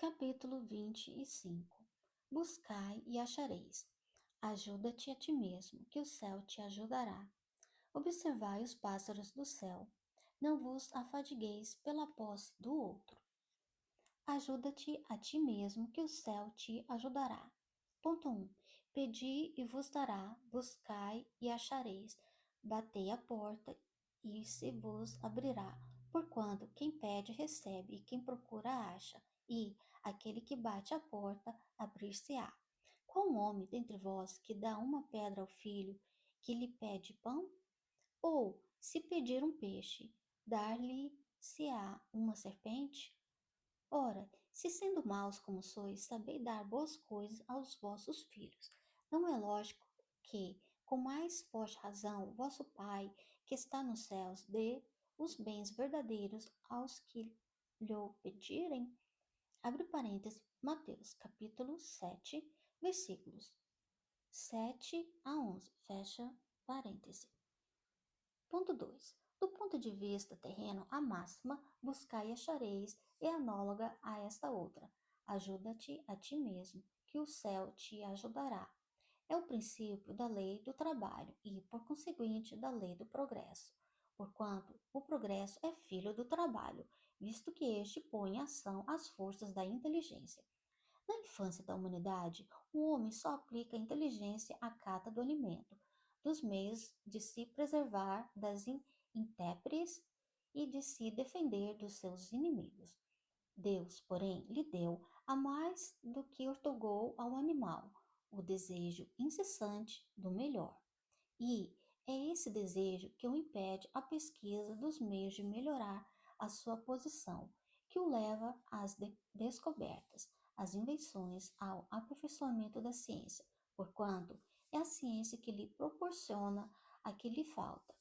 Capítulo 25. Buscai e achareis. Ajuda-te a ti mesmo, que o céu te ajudará. Observai os pássaros do céu. Não vos afadigueis pela posse do outro. Ajuda-te a ti mesmo, que o céu te ajudará. Ponto 1. Pedi e vos dará, buscai e achareis, batei a porta e se vos abrirá. Porquanto quem pede recebe, e quem procura acha, e aquele que bate a porta abrir-se-á. Qual homem dentre vós que dá uma pedra ao filho que lhe pede pão? Ou, se pedir um peixe, dar-lhe-se-á uma serpente? Ora, se sendo maus como sois, sabeis dar boas coisas aos vossos filhos, não é lógico que, com mais forte razão, vosso Pai, que está nos céus, dê os bens verdadeiros aos que lhe pedirem? Abre parênteses, Mateus, capítulo 7, versículos 7 a 11, fecha parênteses. Ponto 2. Do ponto de vista terreno, a máxima buscai e achareis é análoga a esta outra. Ajuda-te a ti mesmo, que o céu te ajudará. É o princípio da lei do trabalho e, por conseguinte, da lei do progresso. Porquanto o progresso é filho do trabalho, visto que este põe em ação as forças da inteligência. Na infância da humanidade, o homem só aplica a inteligência à cata do alimento, dos meios de se preservar das intempéries e de se defender dos seus inimigos. Deus, porém, lhe deu a mais do que ortogou ao animal, o desejo incessante do melhor. E é esse desejo que o impede a pesquisa dos meios de melhorar a sua posição, que o leva às descobertas, às invenções, ao aperfeiçoamento da ciência, porquanto é a ciência que lhe proporciona a que lhe falta.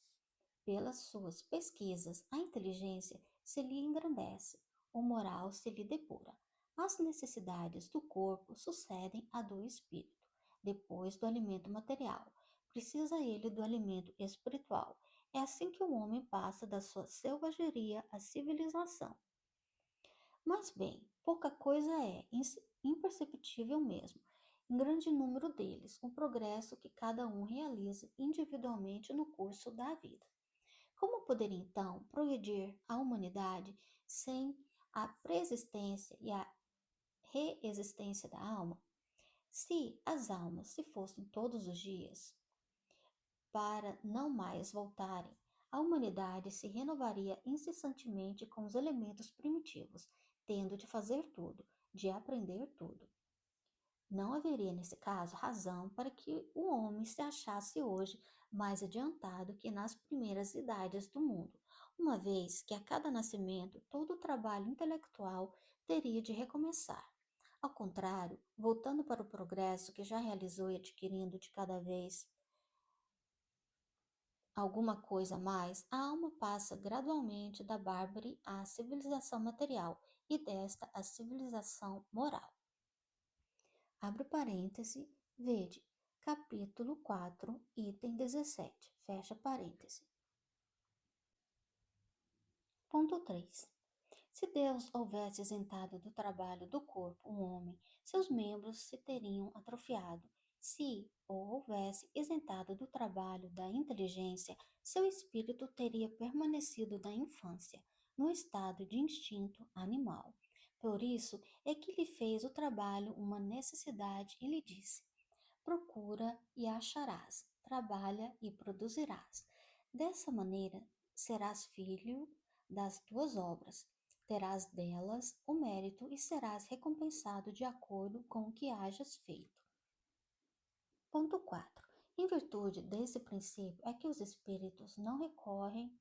Pelas suas pesquisas, a inteligência se lhe engrandece, o moral se lhe depura. As necessidades do corpo sucedem à do espírito, depois do alimento material. Precisa ele do alimento espiritual. É assim que o homem passa da sua selvageria à civilização. Mas bem, pouca coisa é, imperceptível mesmo, em grande número deles, o progresso que cada um realiza individualmente no curso da vida. Como poderia então progredir a humanidade sem a preexistência e a reexistência da alma? Se as almas se fossem todos os dias para não mais voltarem, a humanidade se renovaria incessantemente com os elementos primitivos, tendo de fazer tudo, de aprender tudo. Não haveria, nesse caso, razão para que o homem se achasse hoje mais adiantado que nas primeiras idades do mundo, uma vez que a cada nascimento todo o trabalho intelectual teria de recomeçar. Ao contrário, voltando para o progresso que já realizou e adquirindo de cada vez alguma coisa a mais, a alma passa gradualmente da bárbare à civilização material e desta à civilização moral. Abre parêntese, vede, capítulo 4, item 17, fecha parêntese. Ponto 3. Se Deus houvesse isentado do trabalho do corpo um homem, seus membros se teriam atrofiado. Se o houvesse isentado do trabalho da inteligência, seu espírito teria permanecido na infância, no estado de instinto animal. Por isso é que lhe fez o trabalho uma necessidade e lhe disse: procura e acharás, trabalha e produzirás. Dessa maneira serás filho das tuas obras, terás delas o mérito e serás recompensado de acordo com o que hajas feito. Ponto 4. Em virtude desse princípio é que os espíritos não recorrem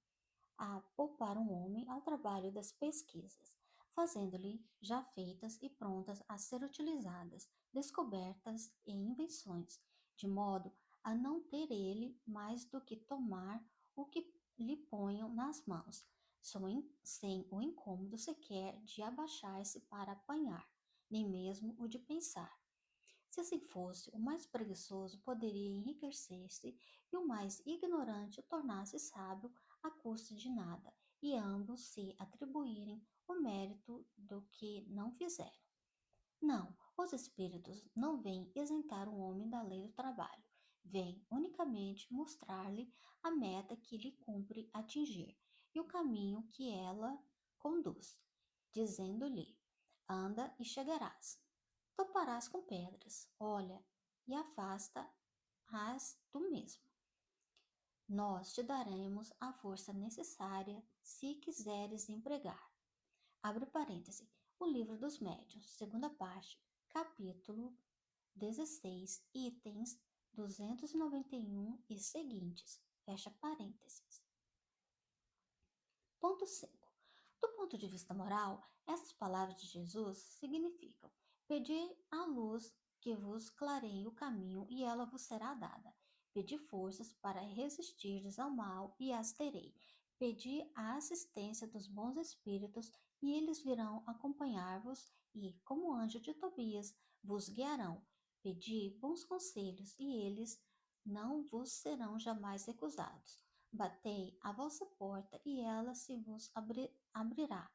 a poupar um homem ao trabalho das pesquisas, fazendo-lhe já feitas e prontas a ser utilizadas, descobertas e invenções, de modo a não ter ele mais do que tomar o que lhe ponham nas mãos, sem o incômodo sequer de abaixar-se para apanhar, nem mesmo o de pensar. Se assim fosse, o mais preguiçoso poderia enriquecer-se e o mais ignorante tornar-se sábio à custa de nada, e ambos se atribuírem o mérito do que não fizeram. Não, os espíritos não vêm isentar o homem da lei do trabalho, vêm unicamente mostrar-lhe a meta que lhe cumpre atingir e o caminho que ela conduz, dizendo-lhe: anda e chegarás. Toparás com pedras, olha, e afasta-as tu mesmo. Nós te daremos a força necessária se quiseres empregar. Abre parêntese. O Livro dos Médiuns, segunda parte, capítulo 16, itens 291 e seguintes. Fecha parênteses. Ponto 5. Do ponto de vista moral, essas palavras de Jesus significam: pedi a luz que vos clareie o caminho e ela vos será dada. Pedi forças para resistirdes ao mal e as terei. Pedi a assistência dos bons espíritos e eles virão acompanhar-vos e, como anjo de Tobias, vos guiarão. Pedi bons conselhos e eles não vos serão jamais recusados. Batei à vossa porta e ela se vos abrirá.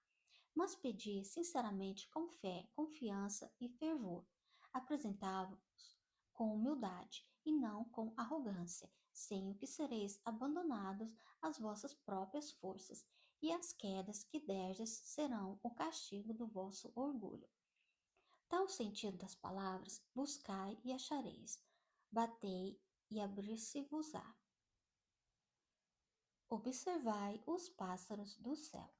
Mas pedi sinceramente com fé, confiança e fervor. Apresentava-vos com humildade e não com arrogância, sem o que sereis abandonados às vossas próprias forças, e as quedas que derdes serão o castigo do vosso orgulho. Tal o sentido das palavras: buscai e achareis, batei e abrir-se-vos-á. Observai os pássaros do céu.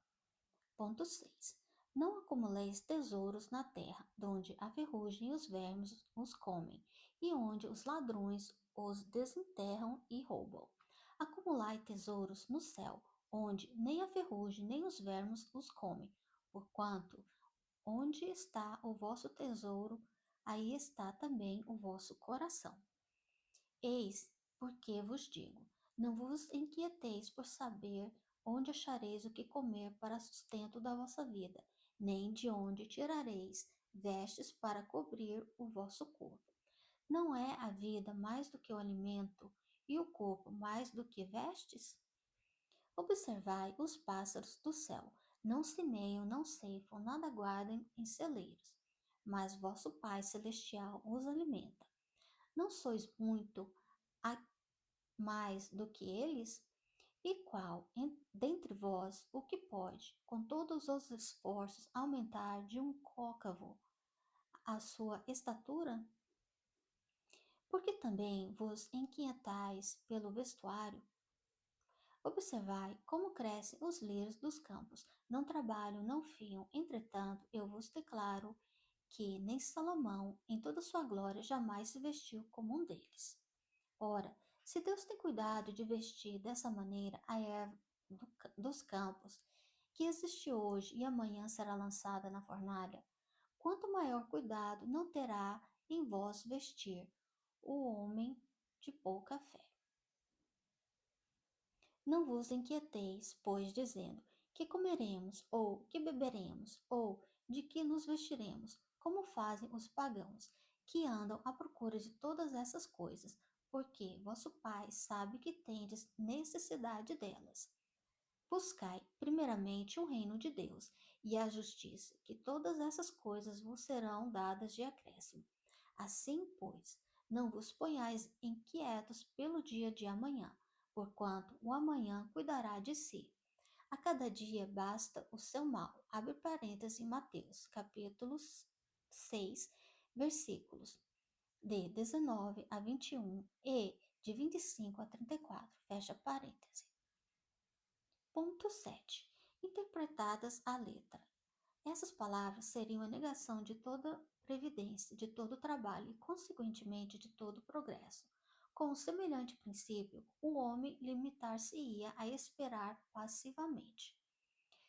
Ponto 6. Não acumuleis tesouros na terra, donde a ferrugem e os vermes os comem, e onde os ladrões os desenterram e roubam. Acumulai tesouros no céu, onde nem a ferrugem nem os vermes os comem, porquanto onde está o vosso tesouro, aí está também o vosso coração. Eis porque vos digo: não vos inquieteis por saber onde achareis o que comer para sustento da vossa vida, nem de onde tirareis vestes para cobrir o vosso corpo. Não é a vida mais do que o alimento, e o corpo mais do que vestes? Observai os pássaros do céu, não semeiam, não ceifam, nada guardam em celeiros, mas vosso Pai Celestial os alimenta. Não sois muito mais do que eles? E qual dentre vós o que pode, com todos os esforços, aumentar de um côcavo a sua estatura? Porque também vos inquietais pelo vestuário? Observai como crescem os lírios dos campos, não trabalham, não fiam. Entretanto, eu vos declaro que nem Salomão, em toda sua glória, jamais se vestiu como um deles. Ora, se Deus tem cuidado de vestir dessa maneira a erva dos campos, que existe hoje e amanhã será lançada na fornalha, quanto maior cuidado não terá em vós vestir o homem de pouca fé. Não vos inquieteis, pois, dizendo: que comeremos, ou que beberemos, ou de que nos vestiremos, como fazem os pagãos, que andam à procura de todas essas coisas, porque vosso Pai sabe que tendes necessidade delas. Buscai, primeiramente, o reino de Deus e a justiça, que todas essas coisas vos serão dadas de acréscimo. Assim, pois, não vos ponhais inquietos pelo dia de amanhã, porquanto o amanhã cuidará de si. A cada dia basta o seu mal. Abre parênteses em Mateus, capítulo 6, versículos de 19 a 21 e de 25 a 34. Fecha parênteses. Ponto 7. Interpretadas à letra. Essas palavras seriam a negação de toda previdência, de todo trabalho e, consequentemente, de todo progresso. Com um semelhante princípio, o homem limitar-se-ia a esperar passivamente.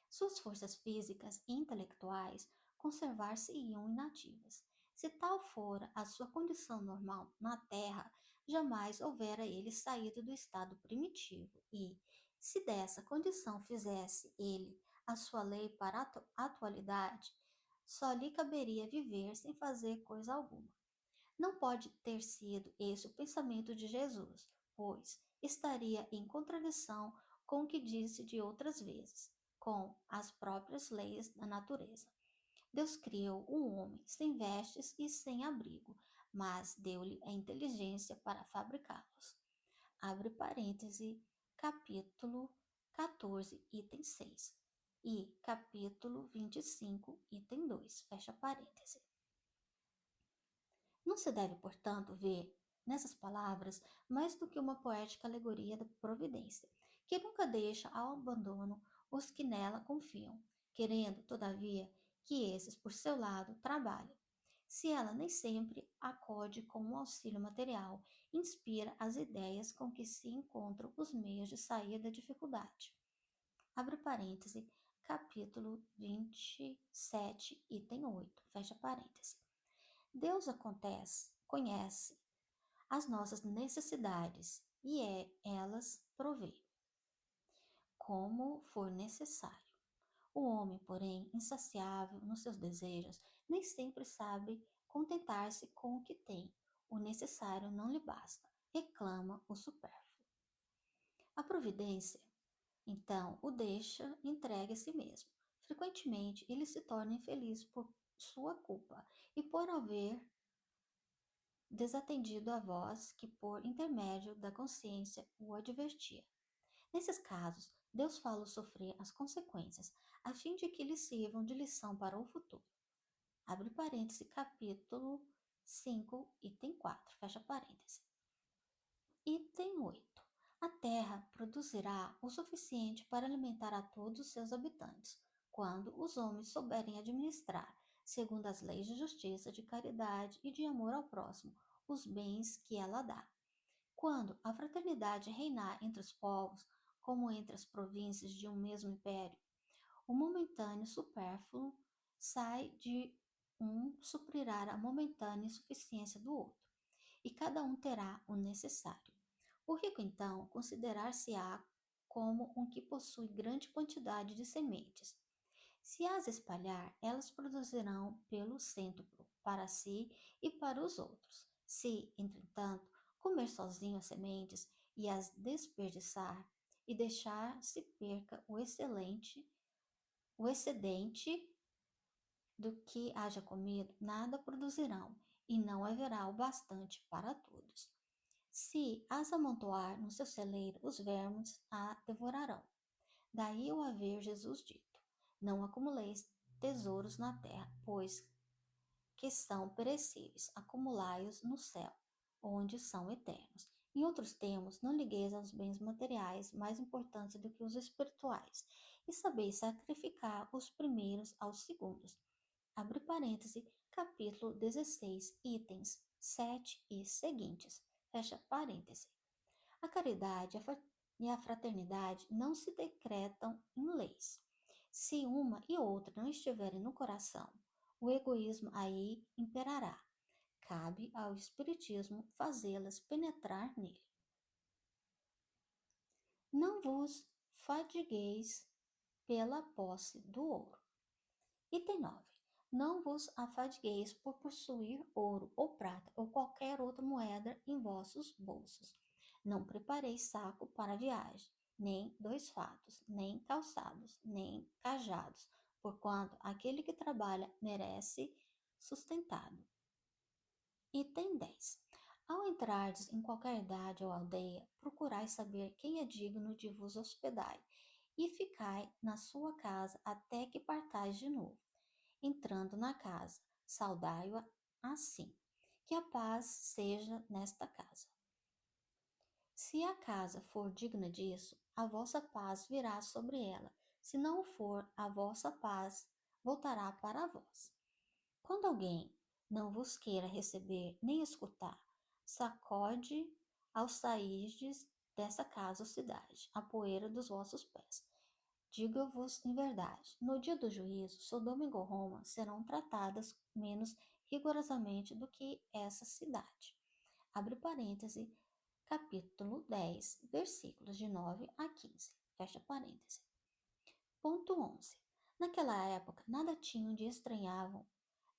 Suas forças físicas e intelectuais conservar-se-iam inativas. Se tal fora a sua condição normal na Terra, jamais houvera ele saído do estado primitivo e, se dessa condição fizesse ele a sua lei para a atualidade, só lhe caberia viver sem fazer coisa alguma. Não pode ter sido esse o pensamento de Jesus, pois estaria em contradição com o que disse de outras vezes, com as próprias leis da natureza. Deus criou um homem sem vestes e sem abrigo, mas deu-lhe a inteligência para fabricá-los. Abre parêntese, capítulo 14, item 6. E capítulo 25, item 2, fecha parêntese. Não se deve, portanto, ver nessas palavras mais do que uma poética alegoria da providência, que nunca deixa ao abandono os que nela confiam, querendo, todavia, que esses, por seu lado, trabalhem. Se ela nem sempre acode com um auxílio material, inspira as ideias com que se encontram os meios de sair da dificuldade. Abre parêntese, capítulo 27, item 8, fecha parêntese. Deus conhece as nossas necessidades e elas provê, como for necessário. O homem, porém, insaciável nos seus desejos, nem sempre sabe contentar-se com o que tem. O necessário não lhe basta, reclama o supérfluo. A providência, então, o deixa entregue a si mesmo. Frequentemente, ele se torna infeliz por sua culpa e por haver desatendido a voz que, por intermédio da consciência, o advertia. Nesses casos, Deus fala sofrer as consequências, a fim de que lhe sirvam de lição para o futuro. Abre parêntese, capítulo 5, item 4, fecha parêntese. Item 8. A terra produzirá o suficiente para alimentar a todos os seus habitantes, quando os homens souberem administrar, segundo as leis de justiça, de caridade e de amor ao próximo, os bens que ela dá. Quando a fraternidade reinar entre os povos, como entre as províncias de um mesmo império, o momentâneo supérfluo sai de um suprirá a momentânea insuficiência do outro, e cada um terá o necessário. O rico, então, considerar-se-á como um que possui grande quantidade de sementes. Se as espalhar, elas produzirão pelo cêntuplo, para si e para os outros. Se, entretanto, comer sozinho as sementes e as desperdiçar, e deixar se perca o excedente do que haja comido, nada produzirão, e não haverá o bastante para todos. Se as amontoar no seu celeiro, os vermes a devorarão. Daí o haver Jesus dito: não acumuleis tesouros na terra, pois que são perecíveis, acumulai-os no céu, onde são eternos. Em outros termos, não ligueis aos bens materiais mais importantes do que os espirituais, e sabeis sacrificar os primeiros aos segundos. Abre parêntese, capítulo 16, itens 7 e seguintes. Fecha parêntese. A caridade e a fraternidade não se decretam em leis. Se uma e outra não estiverem no coração, o egoísmo aí imperará. Cabe ao Espiritismo fazê-las penetrar nele. Não vos fadigueis pela posse do ouro. Item 9. Não vos afadigueis por possuir ouro ou prata ou qualquer outra moeda em vossos bolsos. Não prepareis saco para a viagem, nem 2 fatos, nem calçados, nem cajados, porquanto aquele que trabalha merece sustentado. Item 10. Ao entrardes em qualquer idade ou aldeia, procurai saber quem é digno de vos hospedar, e ficai na sua casa até que partais de novo. Entrando na casa, saudai-o assim, que a paz seja nesta casa. Se a casa for digna disso, a vossa paz virá sobre ela. Se não o for, a vossa paz voltará para vós. Quando alguém não vos queira receber nem escutar, sacode ao sairdes dessa casa ou cidade a poeira dos vossos pés. Digo-vos em verdade, no dia do juízo, Sodoma e Gomorra serão tratadas menos rigorosamente do que essa cidade. Abre parêntese, capítulo 10, versículos de 9 a 15. Fecha parêntese. Ponto 11. Naquela época, nada tinham de estranhavam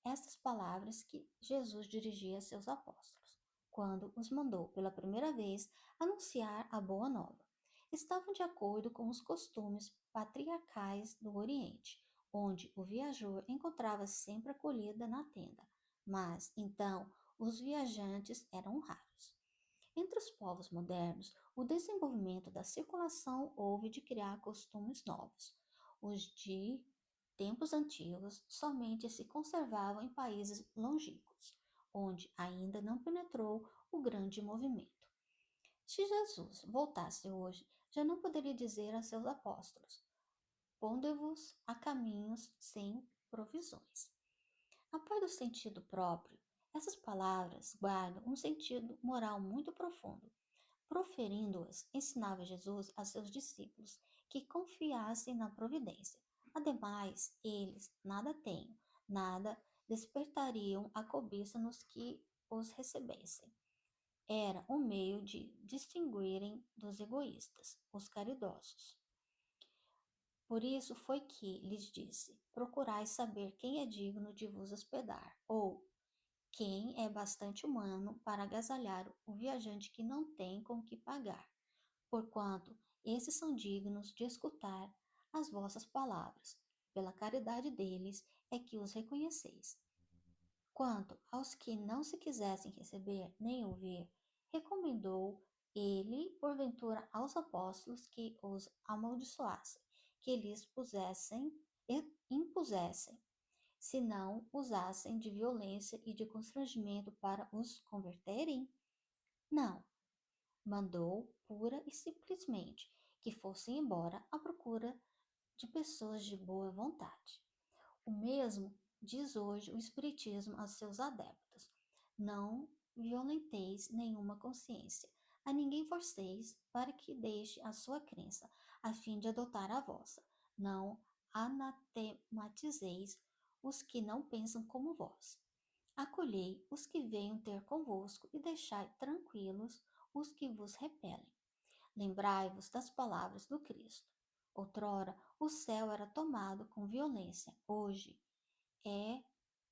estas palavras que Jesus dirigia a seus apóstolos, quando os mandou pela primeira vez anunciar a boa nova. Estavam de acordo com os costumes patriarcais do Oriente. onde o viajor encontrava sempre acolhida na tenda, mas então os viajantes eram raros. Entre os povos modernos, o desenvolvimento da circulação houve de criar costumes novos. Os de tempos antigos somente se conservavam em países longínquos, onde ainda não penetrou o grande movimento. Se Jesus voltasse hoje, já não poderia dizer a seus apóstolos: Ponde-vos a caminhos sem provisões. A par do sentido próprio, essas palavras guardam um sentido moral muito profundo. Proferindo-as, ensinava Jesus a seus discípulos que confiassem na providência. Ademais, eles nada têm, nada despertariam a cobiça nos que os recebessem. Era um meio de distinguirem dos egoístas, os caridosos. Por isso foi que lhes disse: procurai saber quem é digno de vos hospedar, ou quem é bastante humano para agasalhar o viajante que não tem com que pagar, porquanto esses são dignos de escutar as vossas palavras. Pela caridade deles é que os reconheceis. Quanto aos que não se quisessem receber nem ouvir, recomendou ele, porventura, aos apóstolos que os amaldiçoassem, que lhes impusessem, se não usassem de violência e de constrangimento para os converterem? Não, mandou pura e simplesmente que fossem embora à procura de pessoas de boa vontade. O mesmo diz hoje o Espiritismo aos seus adeptos: não violenteis nenhuma consciência, a ninguém forceis para que deixe a sua crença, a fim de adotar a vossa. Não anatemateis os que não pensam como vós. Acolhei os que venham ter convosco e deixai tranquilos os que vos repelem. Lembrai-vos das palavras do Cristo. Outrora o céu era tomado com violência, hoje é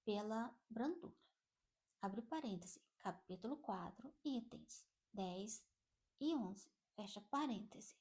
pela brandura. Abre parêntese, capítulo 4, itens 10 e 11, fecha parêntese.